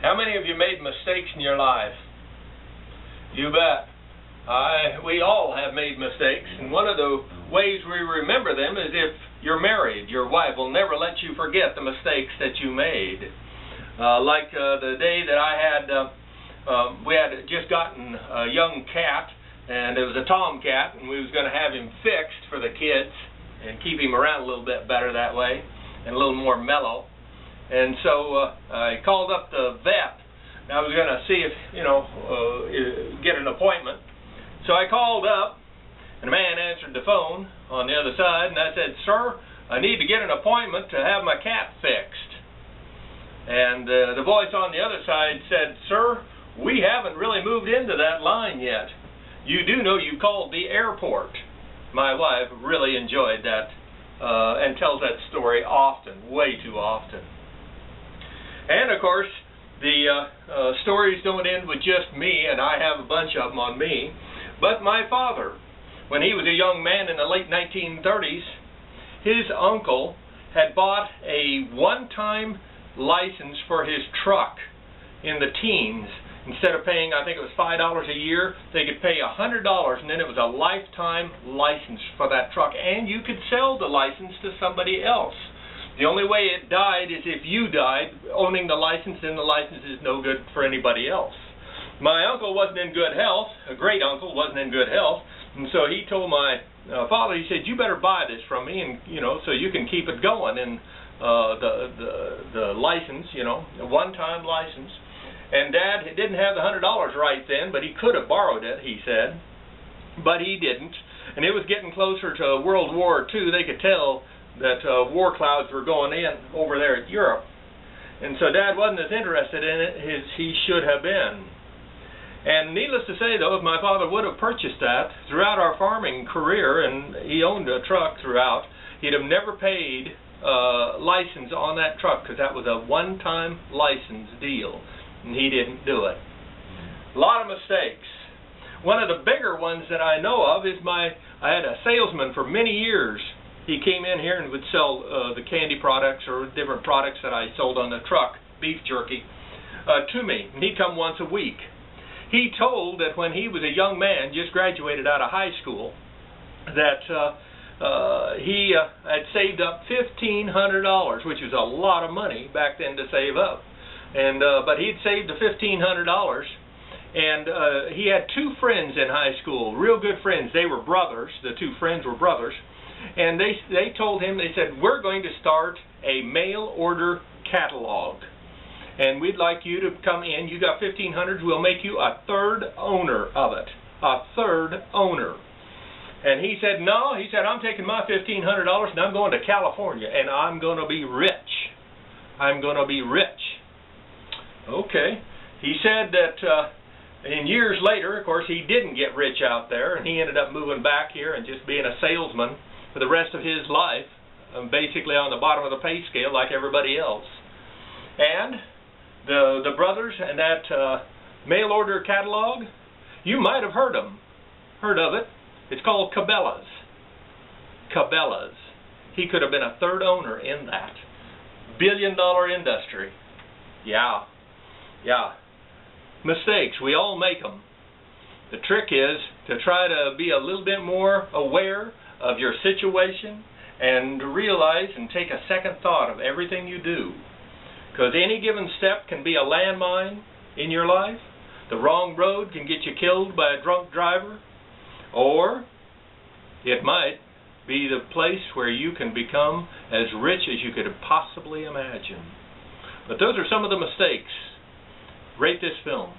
How many of you made mistakes in your life? You bet. We all have made mistakes, and one of the ways we remember them is if you're married. Your wife will never let you forget the mistakes that you made. Like the day that I had, we had just gotten a young cat, and it was a tomcat, and we was going to have him fixed for the kids and keep him around a little bit better that way and a little more mellow. And so I called up the vet. I was going to see if, get an appointment. So I called up, and a man answered the phone on the other side, and I said, "Sir, I need to get an appointment to have my cat fixed." And the voice on the other side said, "Sir, we haven't really moved into that line yet. You do know you called the airport." My wife really enjoyed that and tells that story often, way too often. And of course, the stories don't end with just me, and I have a bunch of them on me. But my father, when he was a young man in the late 1930s, his uncle had bought a one-time license for his truck in the teens. Instead of paying, I think it was $5 a year, they could pay $100, and then it was a lifetime license for that truck. And you could sell the license to somebody else. The only way it died is if you died owning the license, and the license is no good for anybody else. My uncle wasn't in good health, a great uncle wasn't in good health, and so he told my father, he said, "You better buy this from me, and so you can keep it going." And the license, a one-time license. And Dad didn't have the $100 right then, but he could have borrowed it, he said, but he didn't. And it was getting closer to World War II. They could tell that war clouds were going in over there at Europe. And so Dad wasn't as interested in it as he should have been. And needless to say, though, if my father would have purchased that throughout our farming career, and he owned a truck throughout, he'd have never paid license on that truck, because that was a one-time license deal, and he didn't do it. A lot of mistakes. One of the bigger ones that I know of is I had a salesman for many years. He came in here and would sell the candy products or different products that I sold on the truck, beef jerky, to me. And he'd come once a week. He told that when he was a young man, just graduated out of high school, that he had saved up $1,500, which was a lot of money back then to save up. And but he'd saved the $1,500, and he had two friends in high school, real good friends. They were brothers. The two friends were brothers. And they told him, they said, "We're going to start a mail order catalog. And we'd like you to come in. You got $1,500. We'll make you a third owner of it. A third owner." And he said, "No." He said, "I'm taking my $1,500 and I'm going to California, and I'm going to be rich. I'm going to be rich." Okay. He said that in years later, of course, he didn't get rich out there, and he ended up moving back here and just being a salesman for the rest of his life, basically on the bottom of the pay scale like everybody else. And the brothers and that mail order catalog, you might have heard of it. It's called Cabela's. Cabela's. He could have been a third owner in that. Billion-dollar industry. Yeah. Yeah. Mistakes. We all make them. The trick is to try to be a little bit more aware of your situation and to realize and take a second thought of everything you do. Because any given step can be a landmine in your life. The wrong road can get you killed by a drunk driver. Or it might be the place where you can become as rich as you could possibly imagine. But those are some of the mistakes. Rate this film.